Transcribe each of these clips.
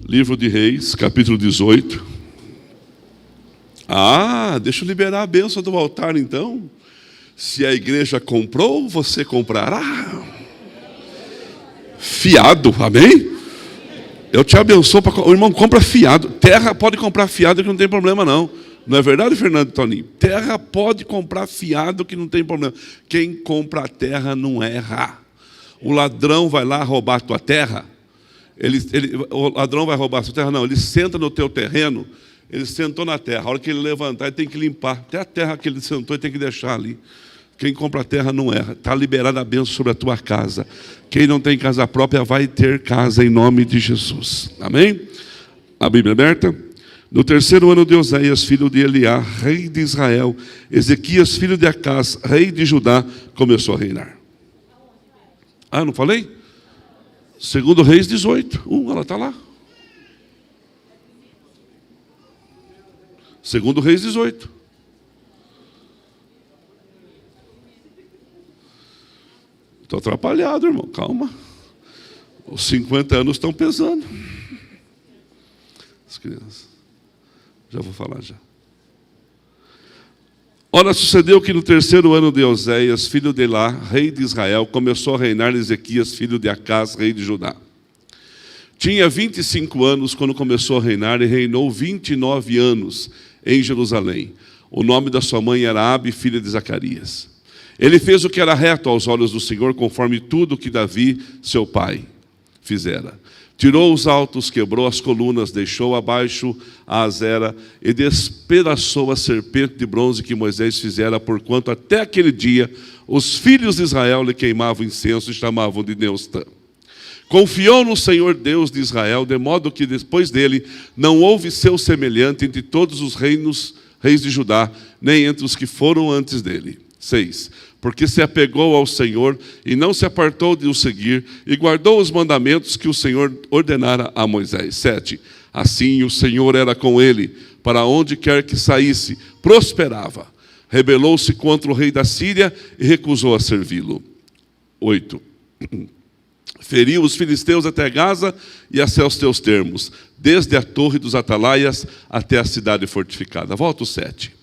Livro de Reis, capítulo 18. Deixa eu liberar a bênção do altar então. Se a igreja comprou, você comprará. Fiado, amém? Eu te abençoo. O irmão compra fiado. Terra pode comprar fiado que não tem problema não. Não é verdade, Fernando e Toninho? Terra pode comprar fiado que não tem problema. Quem compra a terra não erra. O ladrão vai lá roubar a tua terra. O ladrão vai roubar a sua terra? Não, ele senta no teu terreno. Ele sentou na terra. A hora que ele levantar, ele tem que limpar. Até a terra que ele sentou, ele tem que deixar ali. Quem compra a terra não erra. Está liberada a bênção sobre a tua casa. Quem não tem casa própria vai ter casa em nome de Jesus. Amém? A Bíblia aberta. No terceiro ano de Oséias, filho de Eliá, rei de Israel, Ezequias, filho de Acás, rei de Judá, começou a reinar. Não falei? Segundo Reis 18. Ela está lá. Segundo Reis 18. Estou atrapalhado, irmão. Calma. Os 50 anos estão pesando. As crianças. Já vou falar já. Ora, sucedeu que no terceiro ano de Oséias, filho de Elá, rei de Israel, começou a reinar Ezequias, filho de Acás, rei de Judá. Tinha 25 anos quando começou a reinar e reinou 29 anos em Jerusalém. O nome da sua mãe era Abi, filha de Zacarias. Ele fez o que era reto aos olhos do Senhor, conforme tudo que Davi, seu pai, fizera. Tirou os altos, quebrou as colunas, deixou abaixo a azera e despedaçou a serpente de bronze que Moisés fizera, porquanto até aquele dia os filhos de Israel lhe queimavam incenso e chamavam de Neustã. Confiou no Senhor Deus de Israel, de modo que depois dele não houve seu semelhante entre todos os reis de Judá, nem entre os que foram antes dele. 6. Porque se apegou ao Senhor e não se apartou de o seguir, e guardou os mandamentos que o Senhor ordenara a Moisés. 7. Assim o Senhor era com ele, para onde quer que saísse, prosperava. Rebelou-se contra o rei da Síria e recusou a servi-lo. 8. Feriu os filisteus até Gaza e até os teus termos, desde a torre dos atalaias até a cidade fortificada. Volta o 7.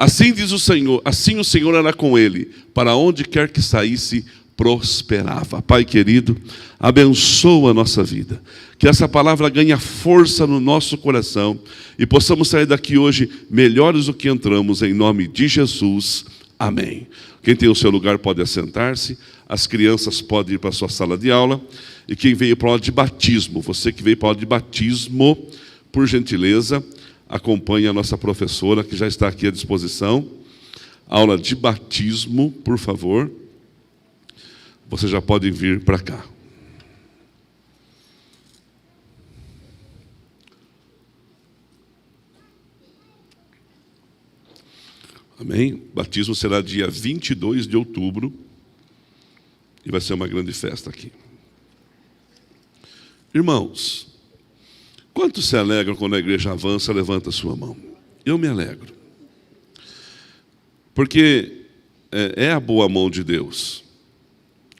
Assim diz o Senhor, assim o Senhor era com ele, para onde quer que saísse, prosperava. Pai querido, abençoa a nossa vida, que essa palavra ganhe força no nosso coração e possamos sair daqui hoje melhores do que entramos, em nome de Jesus. Amém. Quem tem o seu lugar pode assentar-se, as crianças podem ir para a sua sala de aula, e quem veio para a aula de batismo, você que veio para a aula de batismo, por gentileza, acompanhe a nossa professora, que já está aqui à disposição. Aula de batismo, por favor. Você já pode vir para cá. Amém? Batismo será dia 22 de outubro. E vai ser uma grande festa aqui. Irmãos, quantos se alegram quando a igreja avança? Levanta a sua mão. Eu me alegro. Porque é a boa mão de Deus.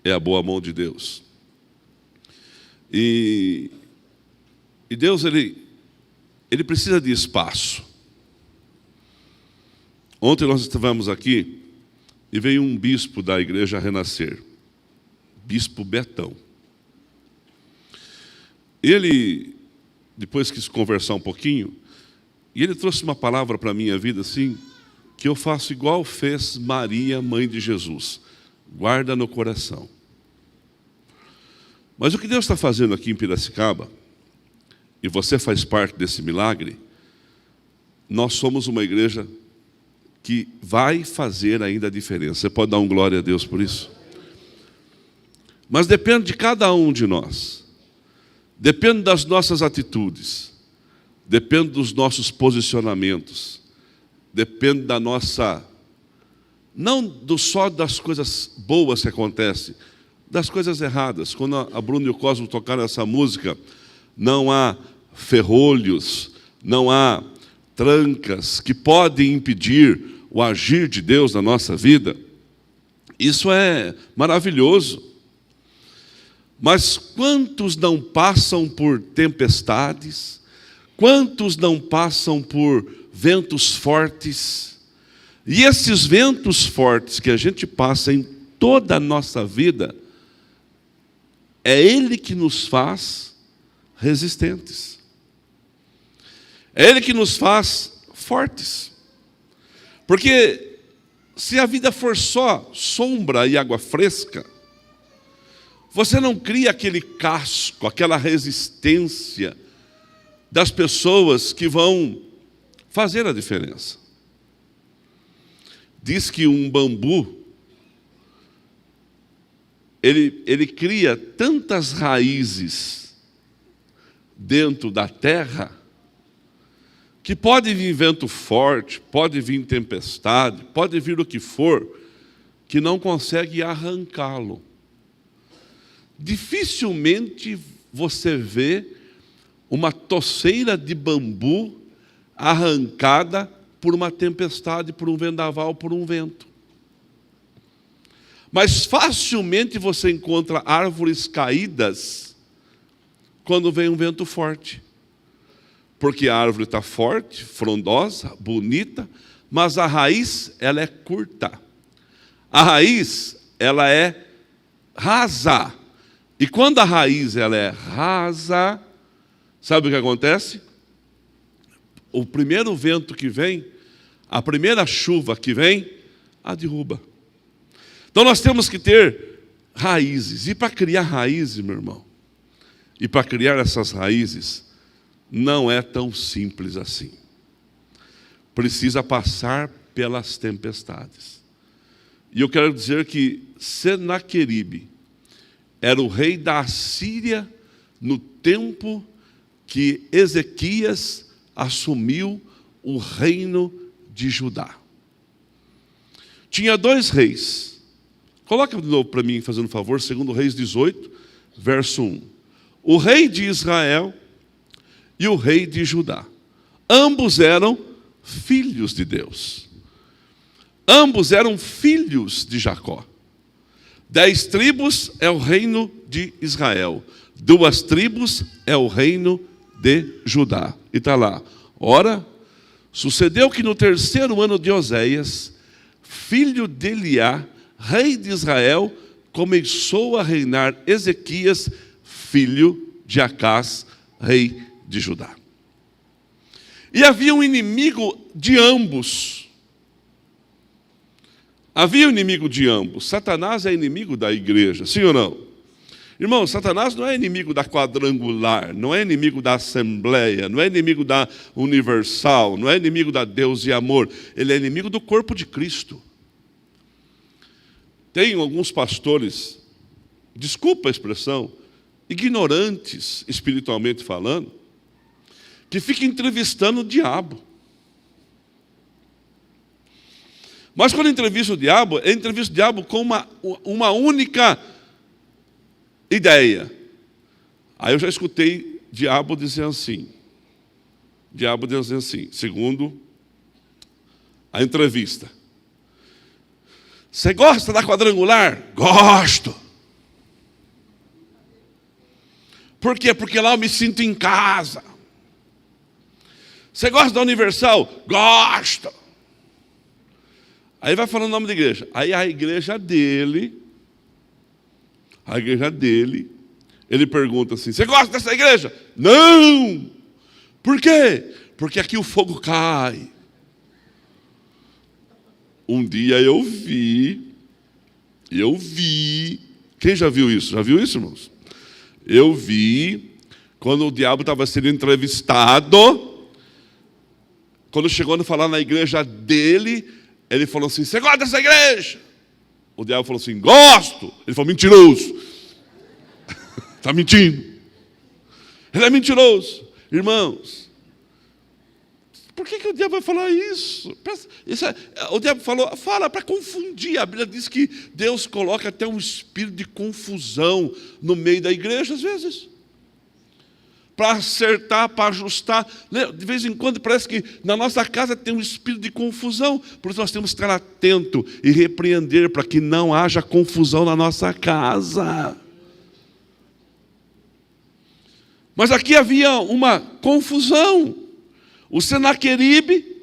É a boa mão de Deus. E Deus, ele precisa de espaço. Ontem nós estivemos aqui e veio um bispo da igreja Renascer. Bispo Betão. Ele, depois quis conversar um pouquinho, e ele trouxe uma palavra para a minha vida assim, que eu faço igual fez Maria, mãe de Jesus. Guarda no coração. Mas o que Deus está fazendo aqui em Piracicaba, e você faz parte desse milagre, nós somos uma igreja que vai fazer ainda a diferença. Você pode dar um glória a Deus por isso? Mas depende de cada um de nós. Depende das nossas atitudes. Depende dos nossos posicionamentos. Depende da nossa... Não só das coisas boas que acontecem, das coisas erradas. Quando a Bruna e o Cosmo tocaram essa música, não há ferrolhos, não há trancas que podem impedir o agir de Deus na nossa vida. Isso é maravilhoso. Mas quantos não passam por tempestades? Quantos não passam por ventos fortes? E esses ventos fortes que a gente passa em toda a nossa vida, é Ele que nos faz resistentes. É Ele que nos faz fortes. Porque se a vida for só sombra e água fresca, você não cria aquele casco, aquela resistência das pessoas que vão fazer a diferença. Diz que um bambu, ele cria tantas raízes dentro da terra, que pode vir vento forte, pode vir tempestade, pode vir o que for, que não consegue arrancá-lo. Dificilmente você vê uma toceira de bambu arrancada por uma tempestade, por um vendaval, por um vento. Mas facilmente você encontra árvores caídas quando vem um vento forte. Porque a árvore está forte, frondosa, bonita, mas a raiz, ela é curta. A raiz, ela é rasa. E quando a raiz ela é rasa, sabe o que acontece? O primeiro vento que vem, a primeira chuva que vem, a derruba. Então nós temos que ter raízes. E para criar raízes, meu irmão, e para criar essas raízes, não é tão simples assim. Precisa passar pelas tempestades. E eu quero dizer que Senaqueribe era o rei da Assíria no tempo que Ezequias assumiu o reino de Judá. Tinha dois reis. Coloca de novo para mim, fazendo um favor, 2 Reis 18, verso 1. O rei de Israel e o rei de Judá. Ambos eram filhos de Deus. Ambos eram filhos de Jacó. 10 tribos é o reino de Israel. 2 tribos é o reino de Judá. E está lá. Ora, sucedeu que no 3º ano de Oséias, filho de Eliá, rei de Israel, começou a reinar Ezequias, filho de Acás, rei de Judá. E havia um inimigo de ambos. Havia um inimigo de ambos. Satanás é inimigo da igreja, sim ou não? Irmão, Satanás não é inimigo da quadrangular, não é inimigo da assembleia, não é inimigo da universal, não é inimigo da Deus e amor. Ele é inimigo do corpo de Cristo. Tem alguns pastores, desculpa a expressão, ignorantes espiritualmente falando, que ficam entrevistando o diabo. Mas quando entrevista o diabo, ele entrevista o diabo com uma única ideia. Aí eu já escutei diabo dizer assim, segundo a entrevista. Você gosta da quadrangular? Gosto. Por quê? Porque lá eu me sinto em casa. Você gosta da universal? Gosto. Aí vai falando o nome da igreja. Aí a igreja dele, ele pergunta assim, você gosta dessa igreja? Não! Por quê? Porque aqui o fogo cai. Um dia eu vi, quem já viu isso? Já viu isso, irmãos? Eu vi, quando o diabo estava sendo entrevistado, quando chegou a falar na igreja dele, ele falou assim, você gosta dessa igreja? O diabo falou assim, gosto. Ele falou, mentiroso. Está mentindo. Ele é mentiroso. Irmãos, por que o diabo vai falar isso? O diabo fala para confundir. A Bíblia diz que Deus coloca até um espírito de confusão no meio da igreja, às vezes. Para acertar, para ajustar. De vez em quando parece que na nossa casa tem um espírito de confusão. Por isso nós temos que estar atento e repreender para que não haja confusão na nossa casa. Mas aqui havia uma confusão. O Senaqueribe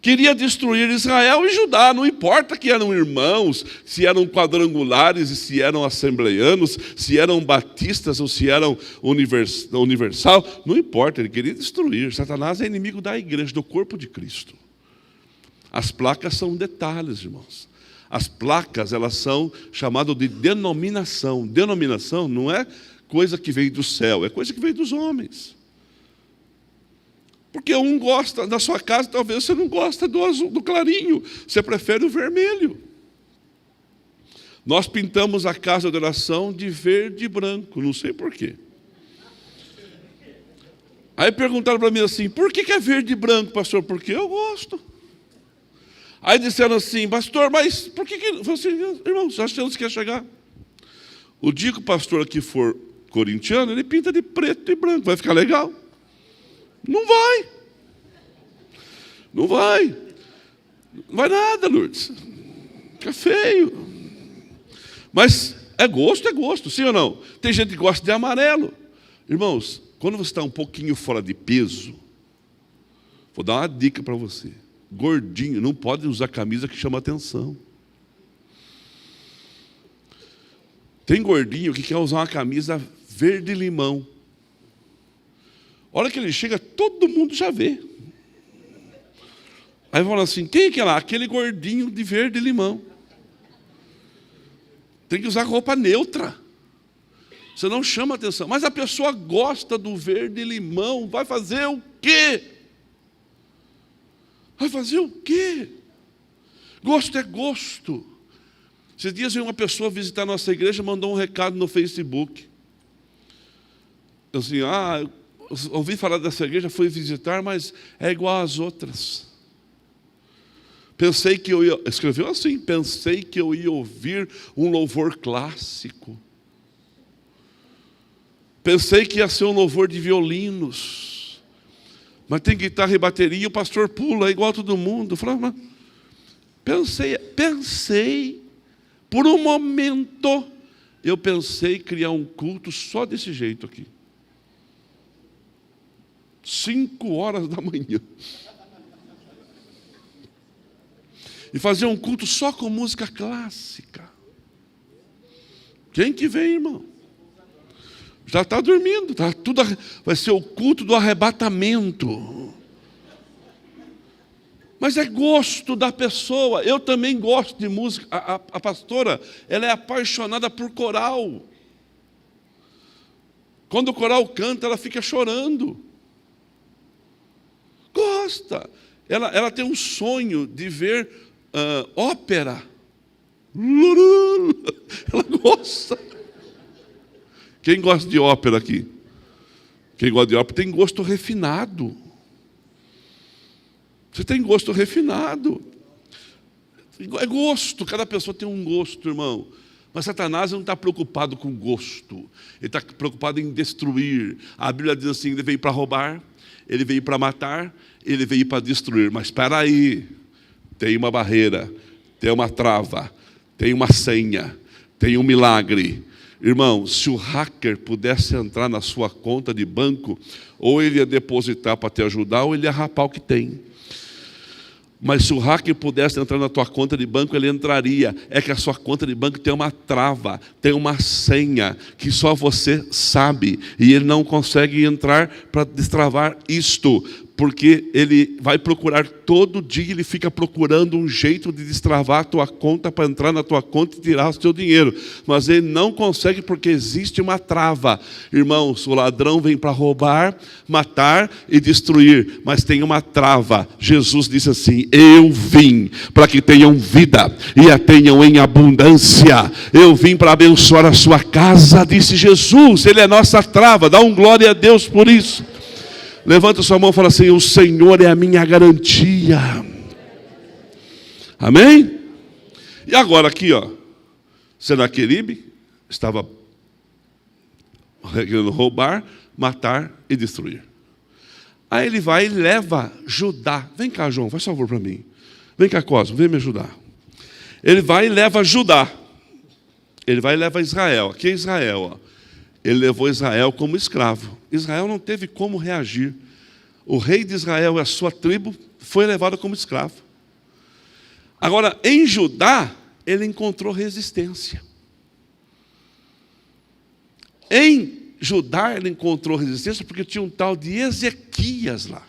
queria destruir Israel e Judá, não importa que eram irmãos, se eram quadrangulares, se eram assembleianos, se eram batistas ou se eram universal, não importa, ele queria destruir. Satanás é inimigo da igreja, do corpo de Cristo. As placas são detalhes, irmãos. As placas, elas são chamadas de denominação. Denominação não é coisa que veio do céu, é coisa que veio dos homens. Porque um gosta da sua casa, talvez você não gosta do azul, do clarinho, você prefere o vermelho. Nós pintamos a casa de oração de verde e branco, não sei porquê. Aí perguntaram para mim assim, por que é verde e branco, pastor? Porque eu gosto. Aí disseram assim, pastor, mas por que... Eu falei assim, irmãos, achamos que ia chegar. O dia que o pastor aqui for corintiano, ele pinta de preto e branco, vai ficar legal? Não vai. Não vai. Não vai nada, Lourdes. Fica feio. Mas é gosto, sim ou não? Tem gente que gosta de amarelo. Irmãos, quando você está um pouquinho fora de peso, vou dar uma dica para você. Gordinho, não pode usar camisa que chama atenção. Tem gordinho que quer usar uma camisa verde-limão. A hora que ele chega, todo mundo já vê. Aí fala assim, quem é que é lá? Aquele gordinho de verde-limão. Tem que usar roupa neutra. Você não chama atenção. Mas a pessoa gosta do verde-limão. Vai fazer o quê? Vai fazer o quê? Gosto é gosto. Esses dias veio uma pessoa visitar a nossa igreja, mandou um recado no Facebook. Eu assim, ouvi falar dessa igreja, fui visitar, mas é igual às outras. Pensei que eu ia, escreveu assim, pensei que eu ia ouvir um louvor clássico. Pensei que ia ser um louvor de violinos. Mas tem guitarra e bateria, e o pastor pula igual a todo mundo. Eu falei, mas pensei, por um momento, eu pensei em criar um culto só desse jeito aqui. 5 horas da manhã. E fazer um culto só com música clássica. Quem que vem, irmão? Já está dormindo. Vai ser o culto do arrebatamento. Mas é gosto da pessoa. Eu também gosto de música. A pastora, ela é apaixonada por coral. Quando o coral canta, ela fica chorando. Gosta. Ela tem um sonho de ver ópera. Ela gosta. Quem gosta de ópera aqui? Quem gosta de ópera tem gosto refinado. Você tem gosto refinado. É gosto, cada pessoa tem um gosto, irmão. Mas Satanás não está preocupado com gosto. Ele está preocupado em destruir. A Bíblia diz assim, ele veio para roubar, ele veio para matar, ele veio para destruir. Mas espera aí, tem uma barreira, tem uma trava, tem uma senha, tem um milagre. Irmão, se o hacker pudesse entrar na sua conta de banco, ou ele ia depositar para te ajudar, ou ele ia rapar o que tem. Mas se o hacker pudesse entrar na tua conta de banco, ele entraria. É que a sua conta de banco tem uma trava, tem uma senha, que só você sabe. E ele não consegue entrar para destravar isto. Porque ele vai procurar todo dia, ele fica procurando um jeito de destravar a tua conta para entrar na tua conta e tirar o teu dinheiro. Mas ele não consegue porque existe uma trava. Irmãos, o ladrão vem para roubar, matar e destruir. Mas tem uma trava. Jesus disse assim, eu vim para que tenham vida e a tenham em abundância. Eu vim para abençoar a sua casa, disse Jesus. Ele é nossa trava. Dá um glória a Deus por isso. Levanta sua mão e fala assim, o Senhor é a minha garantia. Amém? E agora aqui, Senaqueribe estava querendo roubar, matar e destruir. Aí ele vai e leva Judá. Vem cá, João, faz favor para mim. Vem cá, Cosmo, vem me ajudar. Ele vai e leva Judá. Ele vai e leva Israel. Aqui é Israel, ele levou Israel como escravo. Israel não teve como reagir. O rei de Israel e a sua tribo foi levado como escravo. Agora, em Judá, ele encontrou resistência. Em Judá, ele encontrou resistência porque tinha um tal de Ezequias lá.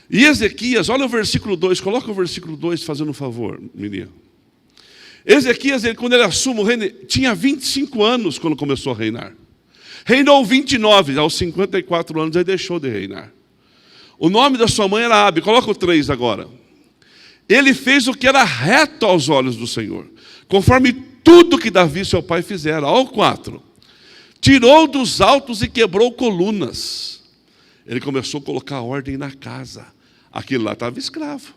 E Ezequias, olha o versículo 2, coloca o versículo 2, fazendo um favor, menino. Ezequias, quando ele assume o reino, tinha 25 anos quando começou a reinar. Reinou 29, aos 54 anos ele deixou de reinar. O nome da sua mãe era Abi, coloca o 3 agora. Ele fez o que era reto aos olhos do Senhor, conforme tudo que Davi, seu pai, fizera. Olha o 4. Tirou dos altos e quebrou colunas. Ele começou a colocar ordem na casa. Aquilo lá estava escravo.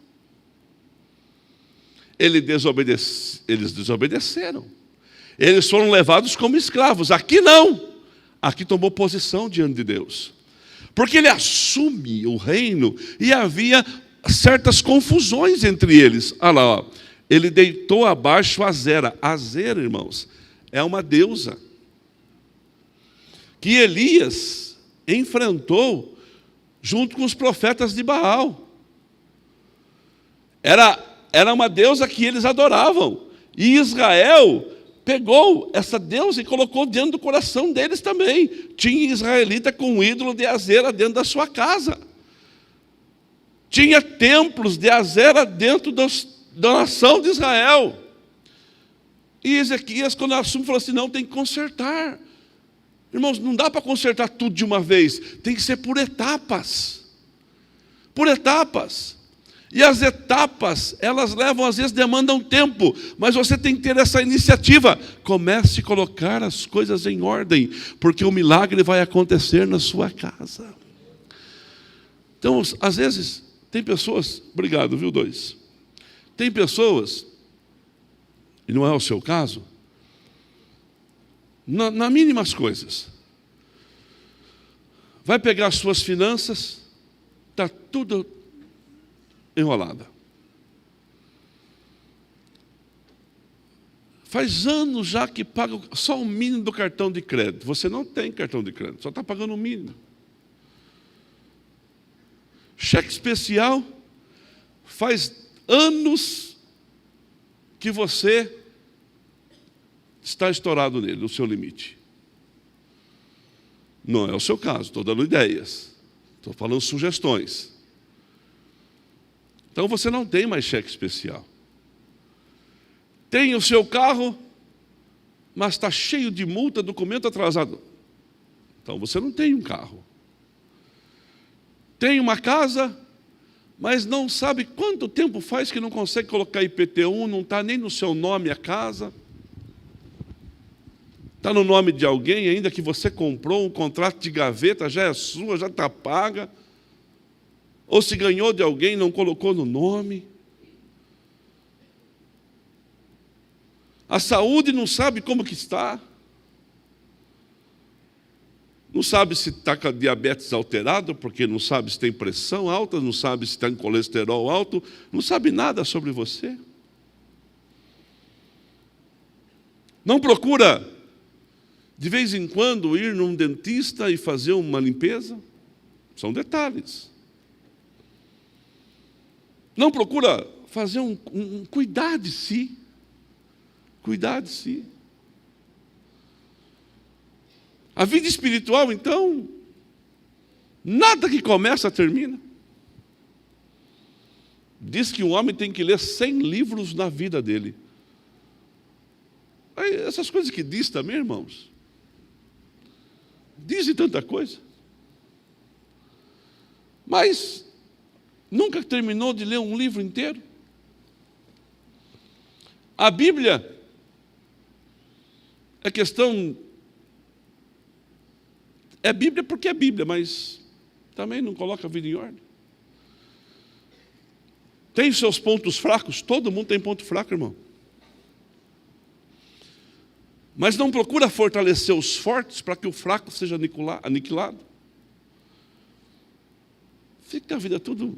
Eles desobedeceram. Eles foram levados como escravos. Aqui não. Aqui tomou posição diante de Deus. Porque ele assume o reino e havia certas confusões entre eles. Olha lá, ó. Ele deitou abaixo Azera. Azera, irmãos, é uma deusa que Elias enfrentou junto com os profetas de Baal. Era uma deusa que eles adoravam. E Israel pegou essa deusa e colocou dentro do coração deles também. Tinha israelita com o ídolo de Azera dentro da sua casa. Tinha templos de Azera dentro da nação de Israel. E Ezequias, quando assume, falou assim, não, tem que consertar. Irmãos, não dá para consertar tudo de uma vez. Tem que ser por etapas. Por etapas. E as etapas, elas levam, às vezes demandam tempo. Mas você tem que ter essa iniciativa. Comece a colocar as coisas em ordem. Porque o milagre vai acontecer na sua casa. Então, às vezes, tem pessoas... Obrigado, viu, 2? Tem pessoas, e não é o seu caso... nas mínimas coisas. Vai pegar as suas finanças, está tudo enrolado. Faz anos já que paga só o mínimo do cartão de crédito. Você não tem cartão de crédito, só está pagando o mínimo. Cheque especial, faz anos que você está estourado nele, no seu limite. Não é o seu caso, estou dando ideias. Estou falando sugestões. Então você não tem mais cheque especial. Tem o seu carro, mas está cheio de multa, documento atrasado. Então você não tem um carro. Tem uma casa, mas não sabe quanto tempo faz que não consegue colocar IPTU, não está nem no seu nome a casa. Está no nome de alguém, ainda que você comprou um contrato de gaveta, já é sua, já está paga. Ou se ganhou de alguém, não colocou no nome. A saúde não sabe como que está. Não sabe se está com a diabetes alterada, porque não sabe se tem pressão alta, não sabe se está em colesterol alto, não sabe nada sobre você. Não procura, de vez em quando, ir num dentista e fazer uma limpeza? São detalhes. Não procura fazer cuidar de si. Cuidar de si. A vida espiritual, então, nada que começa termina. Diz que um homem tem que ler 100 livros na vida dele. Aí, essas coisas que diz também, irmãos, dizem tanta coisa. Mas nunca terminou de ler um livro inteiro. A Bíblia é questão... É Bíblia porque é Bíblia, mas também não coloca a vida em ordem. Tem seus pontos fracos? Todo mundo tem ponto fraco, irmão. Mas não procura fortalecer os fortes para que o fraco seja aniquilado. Fica a vida tudo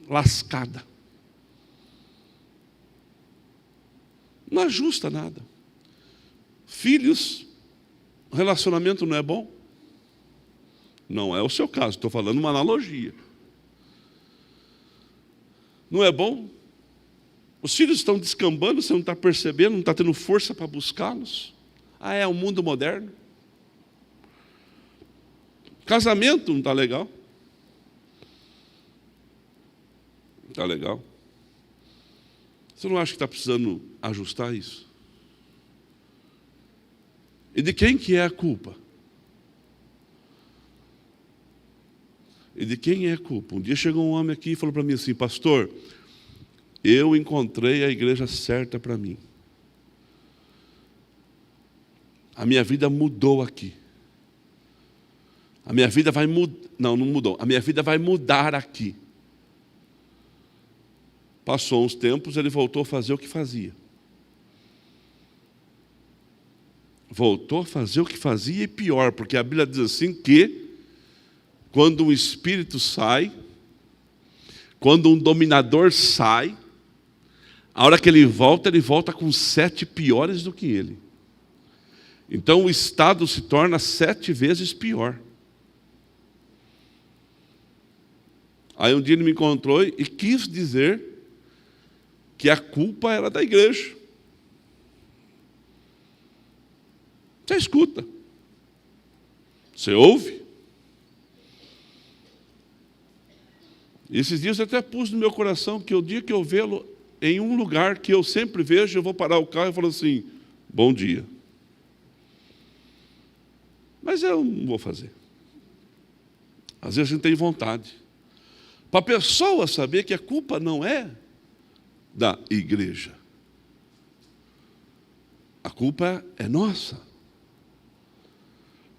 lascada. Não ajusta nada. Filhos O relacionamento não é bom? Não é o seu caso, estou falando uma analogia. Não é bom? Os filhos estão descambando, você não está percebendo, não está tendo força para buscá-los? Ah, é o mundo moderno? Casamento não está legal? Não está legal? Você não acha que está precisando ajustar isso? E de quem que é a culpa? E de quem é a culpa? Um dia chegou um homem aqui e falou para mim assim: pastor, eu encontrei a igreja certa para mim. A minha vida mudou aqui. A minha vida vai mudar. Não mudou. A minha vida vai mudar aqui. Passou uns tempos, ele voltou a fazer o que fazia. Voltou a fazer o que fazia e pior, porque a Bíblia diz assim que quando um espírito sai, quando um dominador sai, a hora que ele volta com 7 piores do que ele. Então o estado se torna 7 vezes pior. Aí um dia ele me encontrou e quis dizer que a culpa era da igreja. Você escuta. Você ouve. E esses dias eu até pus no meu coração que o dia que eu vê-lo em um lugar que eu sempre vejo, eu vou parar o carro e falo assim: bom dia. Mas eu não vou fazer. Às vezes a gente tem vontade. Para a pessoa saber que a culpa não é da igreja. A culpa é nossa.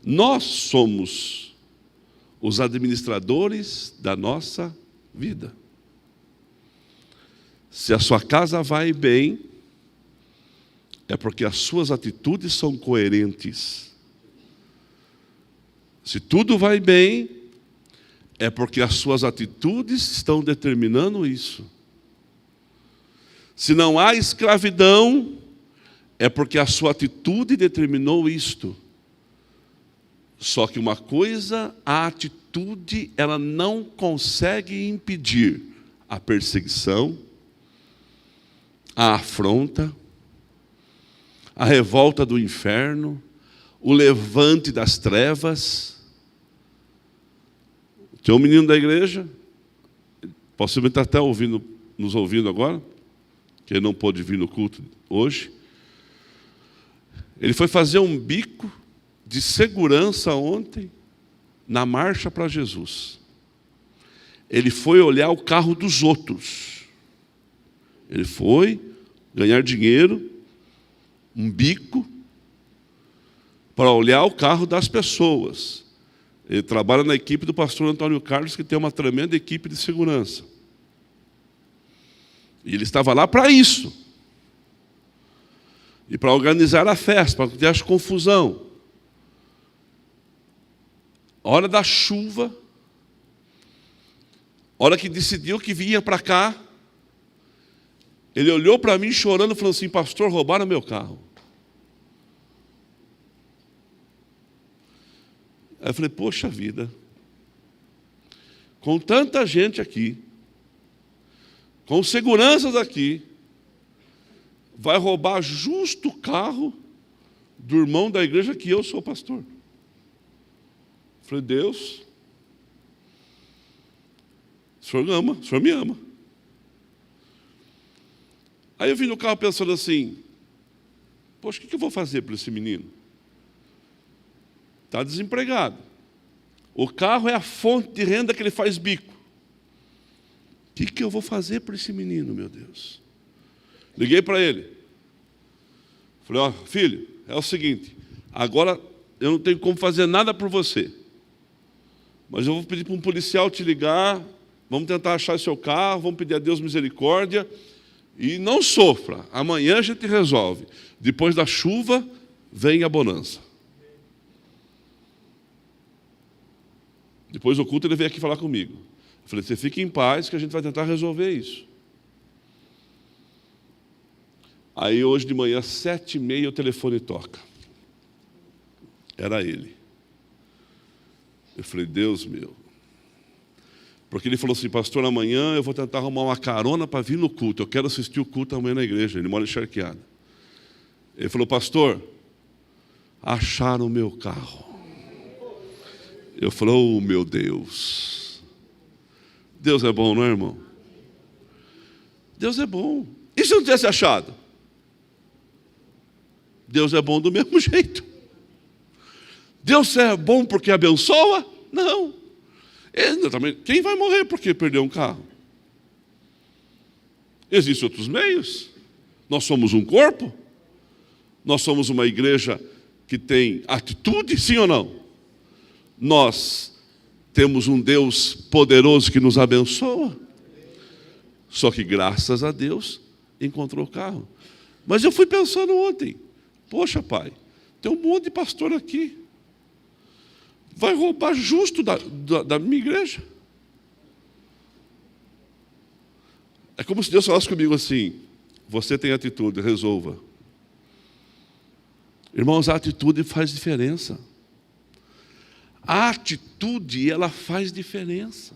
Nós somos os administradores da nossa vida. Se a sua casa vai bem, é porque as suas atitudes são coerentes. Se tudo vai bem, é porque as suas atitudes estão determinando isso. Se não há escravidão, é porque a sua atitude determinou isto. Só que uma coisa, a atitude, ela não consegue impedir a perseguição, a afronta, a revolta do inferno, o levante das trevas. Tem um menino da igreja, possivelmente está até nos ouvindo agora, que ele não pôde vir no culto hoje. Ele foi fazer um bico de segurança ontem, na marcha para Jesus. Ele foi olhar o carro dos outros. Ele foi ganhar dinheiro, um bico, para olhar o carro das pessoas. Ele trabalha na equipe do pastor Antônio Carlos, que tem uma tremenda equipe de segurança. E ele estava lá para isso. E para organizar a festa, para que tivesse confusão. Hora da chuva, hora que decidiu que vinha para cá, ele olhou para mim chorando e falou assim: pastor, roubaram meu carro. Aí eu falei: poxa vida, com tanta gente aqui, com seguranças aqui, vai roubar justo o carro do irmão da igreja que eu sou pastor. Eu falei: Deus, o Senhor ama, o Senhor me ama. Aí eu vim no carro pensando assim: poxa, o que eu vou fazer para esse menino? Está desempregado. O carro é a fonte de renda que ele faz bico. O que eu vou fazer para esse menino, meu Deus? Liguei para ele. Falei: ó, filho, é o seguinte, agora eu não tenho como fazer nada por você. Mas eu vou pedir para um policial te ligar, vamos tentar achar seu carro, vamos pedir a Deus misericórdia, e não sofra, amanhã a gente resolve. Depois da chuva, vem a bonança. Depois do culto ele veio aqui falar comigo. Eu falei: você fique em paz que a gente vai tentar resolver isso. Aí hoje de manhã, 7h30, o telefone toca. Era ele. Eu falei, Deus meu. Porque ele falou assim, pastor, amanhã eu vou tentar arrumar uma carona para vir no culto. Eu quero assistir o culto amanhã na igreja. Ele mora em Charqueada. Ele falou, pastor, acharam o meu carro. Eu falei, oh meu Deus. Deus é bom, não é, irmão? Deus é bom. E se eu não tivesse achado? Deus é bom do mesmo jeito. Deus é bom porque abençoa? Não. Quem vai morrer porque perdeu um carro? Existem outros meios. Nós somos um corpo. Nós somos uma igreja que tem atitude, sim ou não? Nós temos um Deus poderoso que nos abençoa. Só que graças a Deus encontrou o carro. Mas eu fui pensando ontem, poxa pai, tem um monte de pastor aqui. Vai roubar justo da minha igreja. É como se Deus falasse comigo assim, você tem atitude, resolva. Irmãos, a atitude faz diferença. A atitude, ela faz diferença.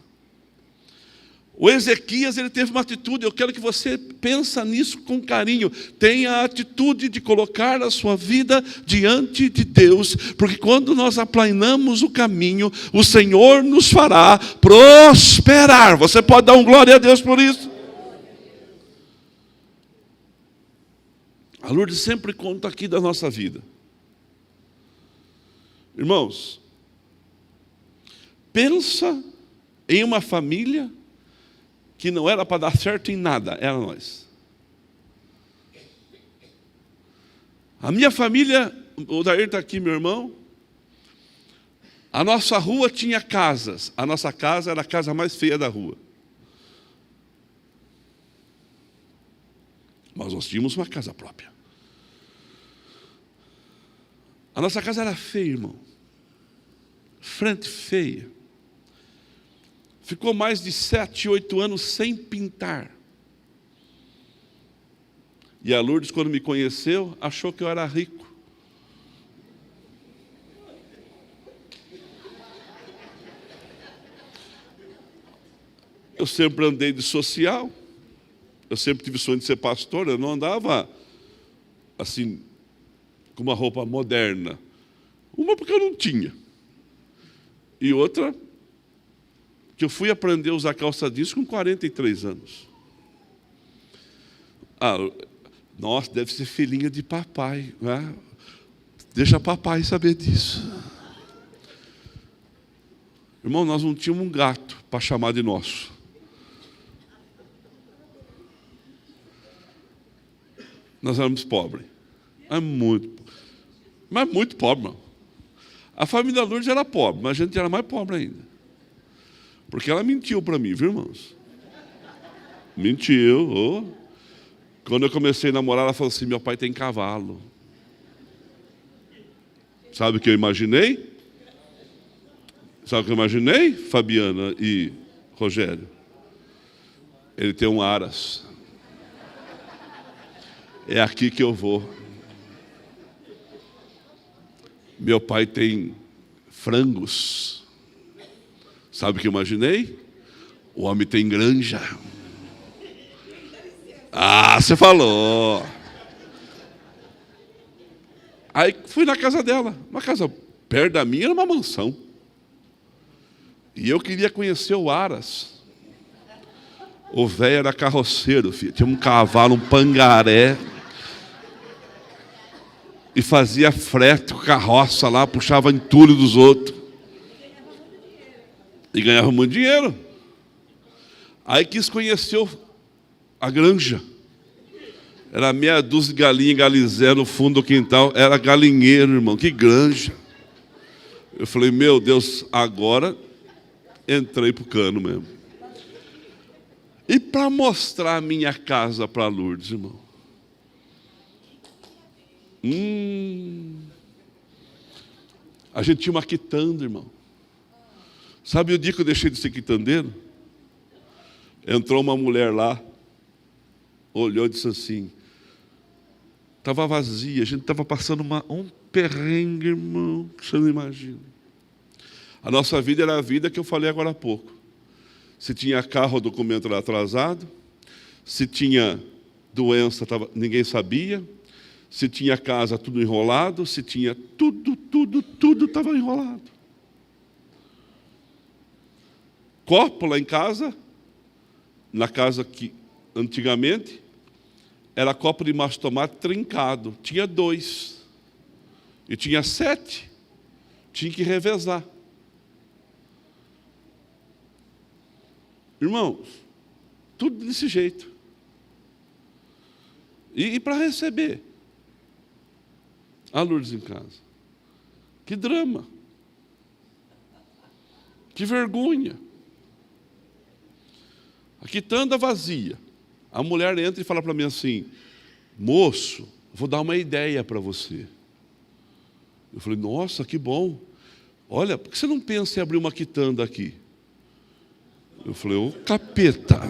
O Ezequias, ele teve uma atitude, eu quero que você pense nisso com carinho. Tenha a atitude de colocar a sua vida diante de Deus, porque quando nós aplanamos o caminho, o Senhor nos fará prosperar. Você pode dar um glória a Deus por isso? A Lourdes sempre conta aqui da nossa vida. Irmãos, pensa em uma família que não era para dar certo em nada, era nós. A minha família, o Dair está aqui, meu irmão. A nossa rua tinha casas. A nossa casa era a casa mais feia da rua. Mas nós tínhamos uma casa própria. A nossa casa era feia, irmão. Frente feia. Ficou mais de 7, 8 anos sem pintar. E a Lourdes, quando me conheceu, achou que eu era rico. Eu sempre andei de social. Eu sempre tive sonho de ser pastor. Eu não andava assim, com uma roupa moderna. Uma porque eu não tinha. E outra, que eu fui aprender a usar calça jeans com 43 anos. Nossa, deve ser filhinha de papai, né? Deixa papai saber disso. Irmão, nós não tínhamos um gato para chamar de nosso. Nós éramos pobres. Mas muito pobre, irmão. A família Lourdes era pobre, mas a gente era mais pobre ainda. Porque ela mentiu para mim, viu, irmãos? Mentiu. Oh. Quando eu comecei a namorar, ela falou assim, meu pai tem cavalo. Sabe o que eu imaginei? Sabe o que eu imaginei, Fabiana e Rogério? Ele tem um aras. É aqui que eu vou. Meu pai tem frangos. Sabe o que eu imaginei? O homem tem granja. Ah, você falou. Aí fui na casa dela. Uma casa perto da minha, era uma mansão. E eu queria conhecer o aras. O velho era carroceiro, filho. Tinha um cavalo, um pangaré. E fazia frete com carroça lá, puxava entulho dos outros. E ganhava muito dinheiro. Aí quis conhecer a granja. Era meia dúzia de galinha galizé no fundo do quintal. Era galinheiro, irmão. Que granja. Eu falei, meu Deus, agora entrei pro cano mesmo. E para mostrar a minha casa para Lourdes, irmão. A gente tinha uma quitanda, irmão. Sabe o dia que eu deixei de ser quitandeiro? Entrou uma mulher lá, olhou e disse assim, Estava vazia, a gente estava passando um perrengue, irmão, que você não imagina. A nossa vida era a vida que eu falei agora há pouco. Se tinha carro, o documento era atrasado. Se tinha doença, ninguém sabia. Se tinha casa, tudo enrolado. Se tinha tudo estava enrolado. Copo lá em casa, na casa que antigamente era copo de maço de tomate trincado. Tinha 2. E tinha 7. Tinha que revezar. Irmãos, tudo desse jeito. E para receber a Lourdes em casa. Que drama. Que vergonha. A quitanda vazia. A mulher entra e fala para mim assim: moço, vou dar uma ideia para você. Eu falei: nossa, que bom. Olha, por que você não pensa em abrir uma quitanda aqui? Eu falei: ô capeta,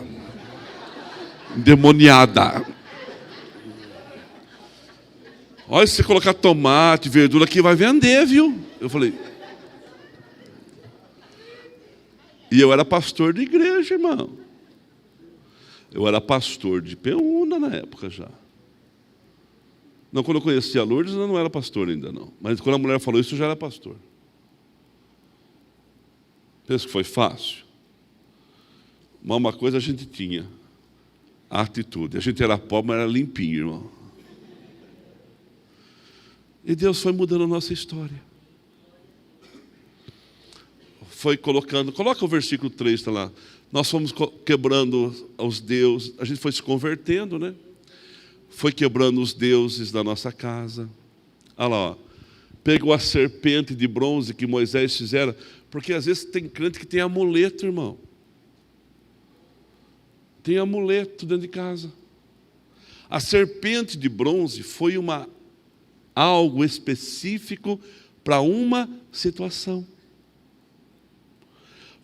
endemoniada. Olha, se você colocar tomate, verdura aqui, vai vender, viu? Eu falei. E eu era pastor de igreja, irmão. Eu era pastor de Peúna na época já. Não, quando eu conheci a Lourdes, eu não era pastor ainda, não. Mas quando a mulher falou isso, eu já era pastor. Pensa que foi fácil? Mas uma coisa a gente tinha, a atitude. A gente era pobre, mas era limpinho, irmão. E Deus foi mudando a nossa história. Foi colocando, coloca o versículo 3, está lá. Nós fomos quebrando os deuses, a gente foi se convertendo, né? Foi quebrando os deuses da nossa casa. Olha lá, ó. Pegou a serpente de bronze que Moisés fizera, porque às vezes tem crente que tem amuleto, irmão. Tem amuleto dentro de casa. A serpente de bronze foi algo específico para uma situação.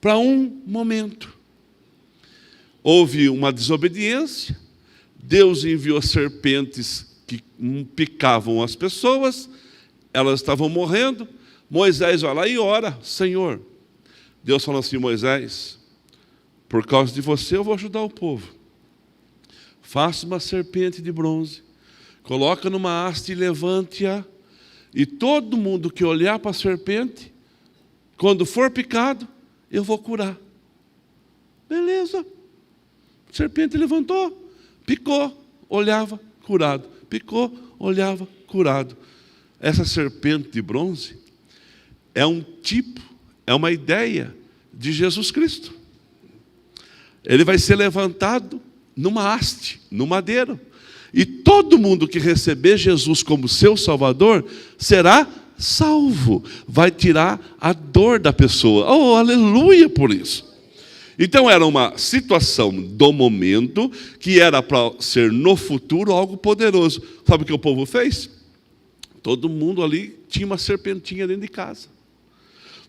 Para um momento. Houve uma desobediência, Deus enviou serpentes que picavam as pessoas, elas estavam morrendo, Moisés vai lá e ora: Senhor, Deus falou assim: Moisés, por causa de você eu vou ajudar o povo. Faça uma serpente de bronze, coloca numa haste e levante-a, e todo mundo que olhar para a serpente, quando for picado, eu vou curar. Beleza. A serpente levantou, picou, olhava, curado. Picou, olhava, curado. Essa serpente de bronze é um tipo, é uma ideia de Jesus Cristo. Ele vai ser levantado numa haste, no madeiro. E todo mundo que receber Jesus como seu Salvador será salvo. Vai tirar a dor da pessoa. Oh, aleluia por isso. Então era uma situação do momento que era para ser no futuro algo poderoso. Sabe o que o povo fez? Todo mundo ali tinha uma serpentinha dentro de casa.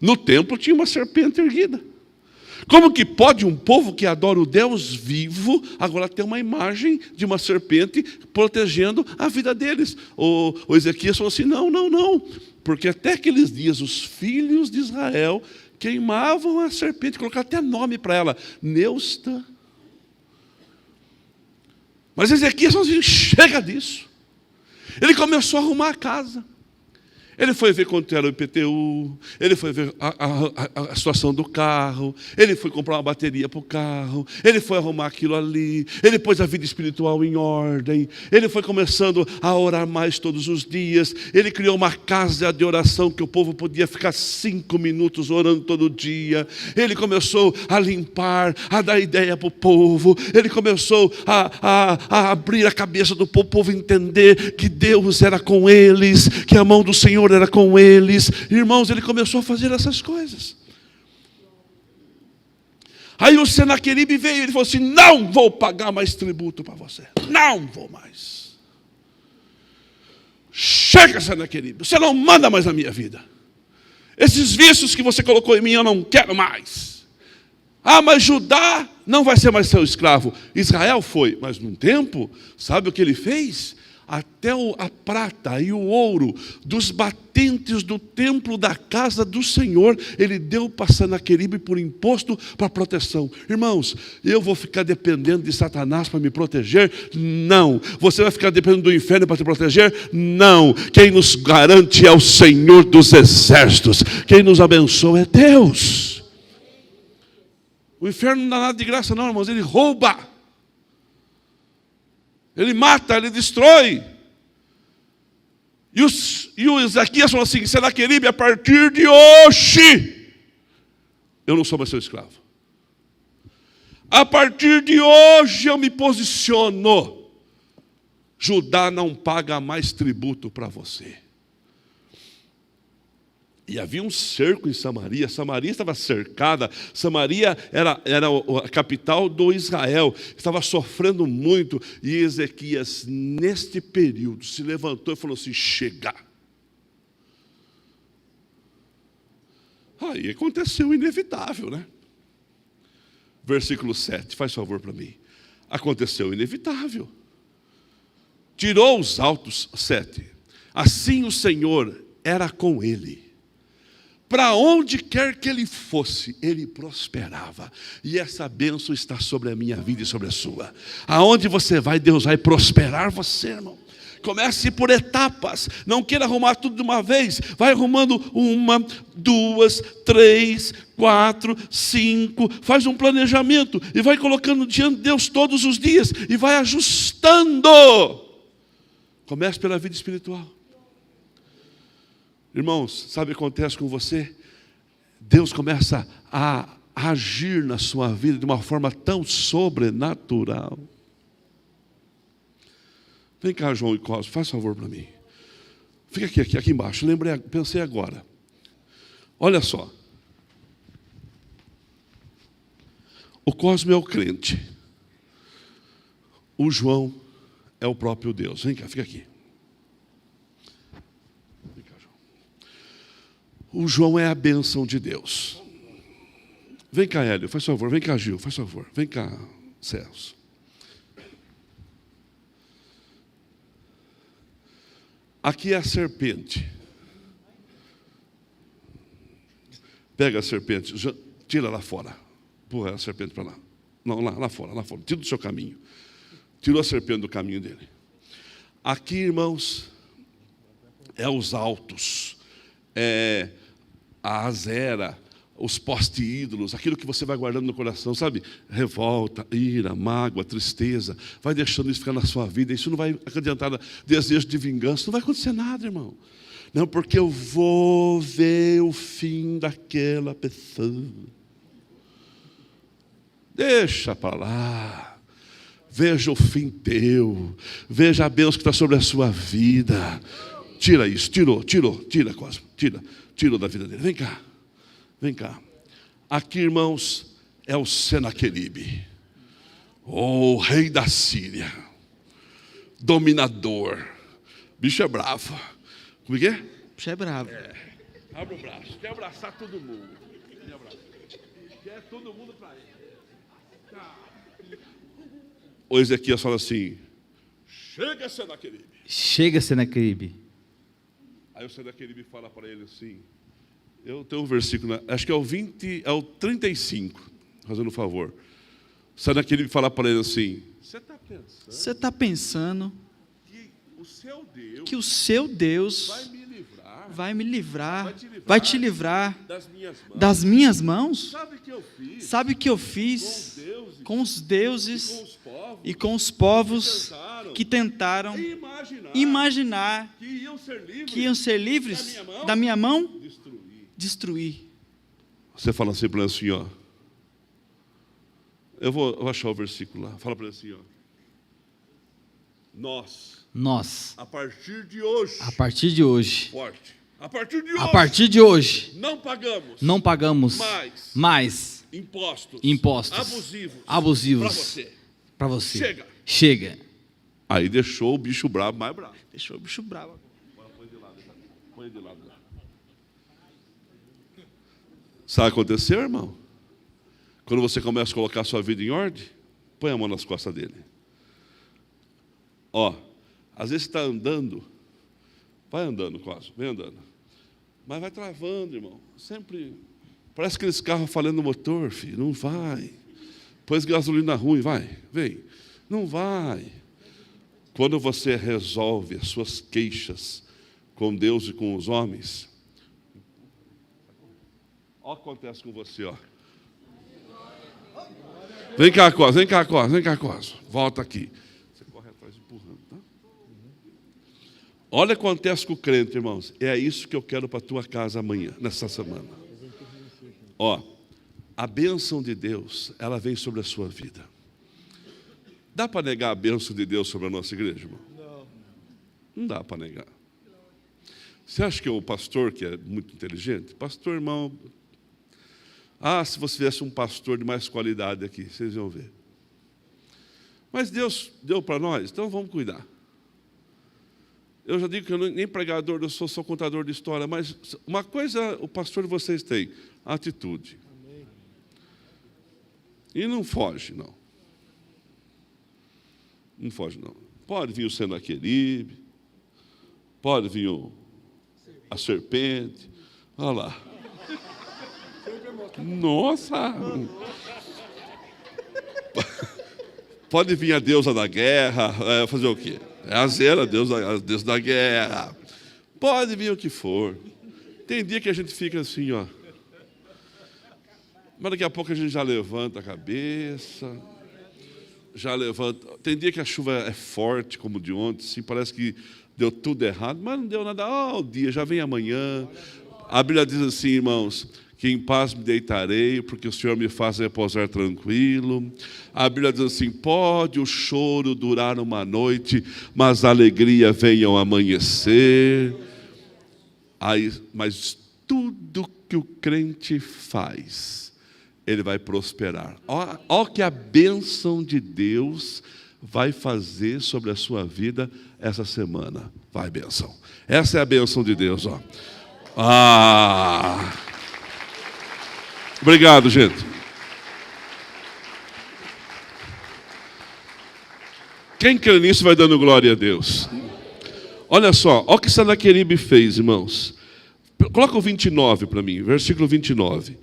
No templo tinha uma serpente erguida. Como que pode um povo que adora o Deus vivo agora ter uma imagem de uma serpente protegendo a vida deles? O Ezequias falou assim: não, porque até aqueles dias os filhos de Israel queimavam a serpente, colocaram até nome para ela, Neusta. Mas Ezequias falou assim: chega disso. Ele começou a arrumar a casa. Ele foi ver quanto era o IPTU, ele foi ver a situação do carro, ele foi comprar uma bateria para o carro, ele foi arrumar aquilo ali, ele pôs a vida espiritual em ordem, ele foi começando a orar mais todos os dias, ele criou uma casa de oração que o povo podia ficar 5 minutos orando todo dia, ele começou a limpar, a dar ideia para o povo, ele começou a abrir a cabeça do povo, o povo entender que Deus era com eles, que a mão do Senhor era com eles. Irmãos, ele começou a fazer essas coisas. Aí o Senaqueribe veio e ele falou assim: não vou pagar mais tributo para você. Não vou mais. Chega, Senaqueribe, você não manda mais na minha vida. Esses vícios que você colocou em mim eu não quero mais. Ah, mas Judá não vai ser mais seu escravo. Israel foi, mas num tempo, sabe o que ele fez? até a prata e o ouro dos batentes do templo da casa do Senhor, ele deu para Senaqueribe por imposto para proteção. Irmãos, eu vou ficar dependendo de Satanás para me proteger? Não. Você vai ficar dependendo do inferno para te proteger? Não. Quem nos garante é o Senhor dos exércitos. Quem nos abençoa é Deus. O inferno não dá nada de graça não, irmãos, ele rouba. Ele mata, ele destrói. E o Ezequias falou assim: Senaqueribe, a partir de hoje, eu não sou mais seu escravo. A partir de hoje eu me posiciono. Judá não paga mais tributo para você. E havia um cerco em Samaria. Samaria estava cercada. Samaria era a capital do Israel. Estava sofrendo muito. E Ezequias, neste período, se levantou e falou assim: chega. Aí aconteceu o inevitável, né? Versículo 7, faz favor para mim. Aconteceu o inevitável. Tirou os altos, 7. Assim o Senhor era com ele. Para onde quer que ele fosse, ele prosperava. E essa bênção está sobre a minha vida e sobre a sua. Aonde você vai, Deus vai prosperar você, irmão. Comece por etapas. Não queira arrumar tudo de uma vez. Vai arrumando 1, 2, 3, 4, 5. Faz um planejamento e vai colocando diante de Deus todos os dias. E vai ajustando. Comece pela vida espiritual. Irmãos, sabe o que acontece com você? Deus começa a agir na sua vida de uma forma tão sobrenatural. Vem cá, João e Cosmo, faz favor para mim. Fica aqui embaixo. Pensei agora. Olha só. O Cosmo é o crente. O João é o próprio Deus. Vem cá, fica aqui. O João é a bênção de Deus. Vem cá, Hélio, faz favor. Vem cá, Gil, faz favor. Vem cá, Celso. Aqui é a serpente. Pega a serpente, tira lá fora. Empurra a serpente para lá. Não, lá fora. Tira do seu caminho. Tirou a serpente do caminho dele. Aqui, irmãos, é os altos. É a azera, os poste-ídolos, aquilo que você vai guardando no coração, sabe? Revolta, ira, mágoa, tristeza. Vai deixando isso ficar na sua vida. Isso não vai adiantar desejo de vingança. Não vai acontecer nada, irmão. Não, porque eu vou ver o fim daquela pessoa. Deixa para lá. Veja o fim teu. Veja a bênção que está sobre a sua vida. Tira isso, tira, Cosmo, tirou da vida dele. Vem cá. Aqui, irmãos, é o Senaqueribe, o rei da Síria, dominador. Bicho é bravo. Como é que é? Bicho é bravo. Abre o braço, quer abraçar todo mundo. Quer todo mundo para ele. O Ezequias fala assim: chega, Senaqueribe. Chega, Senaqueribe. Aí o Senaqueribe fala para ele assim, eu tenho um versículo, acho que é o 35, fazendo um favor. O Senaqueribe fala para ele assim: você está pensando que o seu Deus vai me livrar, vai te livrar das minhas mãos? Sabe o que eu fiz com os deuses e com os povos que tentaram imaginar que iam ser livres da minha mão? Destruir. Você fala assim para ele assim, ó. Eu vou achar o versículo lá. Fala para ele assim, ó. Nós, a partir de hoje, forte. A partir de hoje, não pagamos mais impostos abusivos para você. Chega. Aí deixou o bicho bravo mais bravo. Deixou o bicho bravo. Põe de lado. Sabe o que aconteceu, irmão? Quando você começa a colocar a sua vida em ordem, põe a mão nas costas dele. Ó, Às vezes está andando, vai andando quase, vem andando. Mas vai travando, irmão. Sempre, parece aqueles carros falhando no motor, filho. Não vai. Pôs gasolina ruim, vai, vem. Não vai. Quando você resolve as suas queixas com Deus e com os homens, olha o que acontece com você, ó. Vem cá, Cosa, vem cá, Cosa, vem cá, Cosa. Volta aqui. Você corre atrás empurrando, tá? Olha o que acontece com o crente, irmãos. É isso que eu quero para a tua casa amanhã, nessa semana. Ó, a bênção de Deus, ela vem sobre a sua vida. Dá para negar a bênção de Deus sobre a nossa igreja, irmão? Não dá para negar. Você acha que o pastor, que é muito inteligente? Pastor, irmão... se você tivesse um pastor de mais qualidade aqui, vocês iam ver. Mas Deus deu para nós, então vamos cuidar. Eu já digo que eu nem pregador, eu sou só contador de história, mas uma coisa o pastor de vocês tem, atitude. E não foge, não. Não foge, não. Pode vir o Senaqueribe, pode vir a serpente, olha lá. Nossa! Pode vir a deusa da guerra, fazer o quê? É a Zera, a deusa da guerra. Pode vir o que for. Tem dia que a gente fica assim, ó. Mas daqui a pouco a gente já levanta a cabeça, já levanta. Tem dia que a chuva é forte, como de ontem, assim, parece que deu tudo errado, mas não deu nada. O dia já vem amanhã. A Bíblia diz assim, irmãos, que em paz me deitarei, porque o Senhor me faz repousar tranquilo. A Bíblia diz assim, pode o choro durar uma noite, mas a alegria vem ao amanhecer. Mas tudo que o crente faz, ele vai prosperar. Olha o que a bênção de Deus vai fazer sobre a sua vida essa semana. Vai, bênção. Essa é a bênção de Deus, ó. Obrigado, gente. Quem crê nisso vai dando glória a Deus. Olha só, olha o que Senaqueribe fez, irmãos. Coloca o 29 para mim, versículo 29.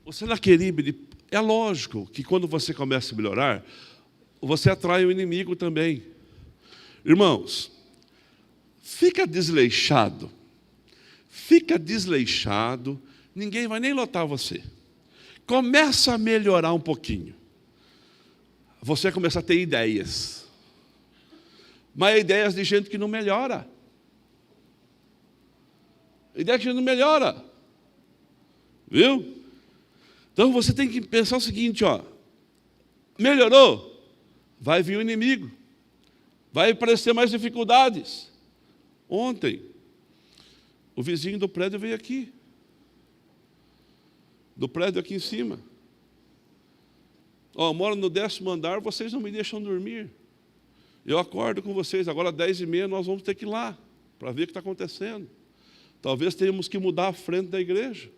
O Senaqueribe, é lógico que quando você começa a melhorar, você atrai o inimigo também. Irmãos, fica desleixado, ninguém vai nem notar você. Começa a melhorar um pouquinho. Você começa a ter ideias. Mas ideias de gente que não melhora. Ideia que não melhora. Viu? Então você tem que pensar o seguinte, ó. Melhorou? Vai vir o inimigo. Vai aparecer mais dificuldades. Ontem, o vizinho do prédio veio aqui. Do prédio aqui em cima. Ó, eu moro no 10º andar, vocês não me deixam dormir. Eu acordo com vocês, agora 10h30 nós vamos ter que ir lá, para ver o que está acontecendo. Talvez tenhamos que mudar a frente da igreja.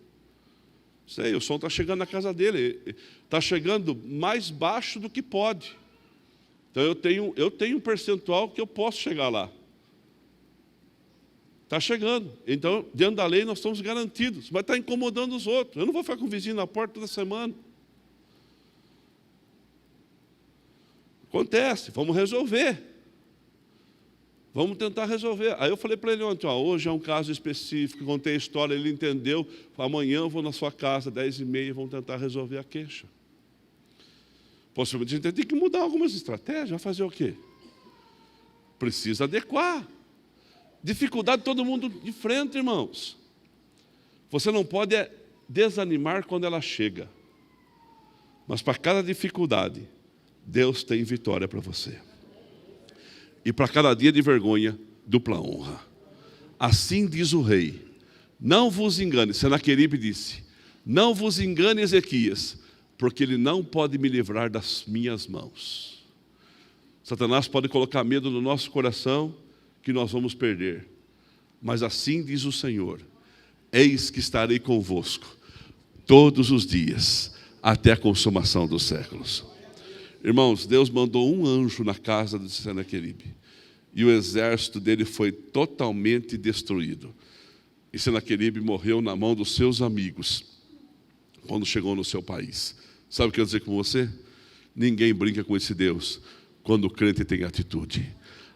Sei, o som está chegando na casa dele. Está chegando mais baixo do que pode. Então eu tenho um percentual que eu posso chegar lá. Está chegando. Então, dentro da lei, nós estamos garantidos. Mas está incomodando os outros. Eu não vou ficar com o vizinho na porta toda semana. Acontece, vamos resolver. Vamos tentar resolver. Aí eu falei para ele ontem, hoje é um caso específico, contei a história, ele entendeu. Amanhã eu vou na sua casa, 10h30, vamos tentar resolver a queixa. Possivelmente a gente tem que mudar algumas estratégias, vai fazer o quê? Precisa adequar. Dificuldade todo mundo de frente, irmãos. Você não pode desanimar quando ela chega. Mas para cada dificuldade, Deus tem vitória para você. E para cada dia de vergonha, dupla honra. Assim diz o rei, não vos engane. Senaqueribe disse, não vos engane Ezequias, porque ele não pode me livrar das minhas mãos. Satanás pode colocar medo no nosso coração, que nós vamos perder. Mas assim diz o Senhor, eis que estarei convosco todos os dias, até a consumação dos séculos. Irmãos, Deus mandou um anjo na casa de Senaqueribe. e o exército dele foi totalmente destruído. E Senaqueribe morreu na mão dos seus amigos quando chegou no seu país. Sabe o que eu quero dizer com você? Ninguém brinca com esse Deus quando o crente tem atitude.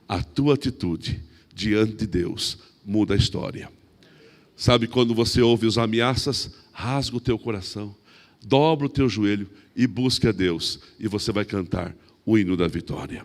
A tua atitude diante de Deus muda a história. Sabe, quando você ouve as ameaças, rasga o teu coração, dobra o teu joelho e busque a Deus, e você vai cantar o hino da vitória.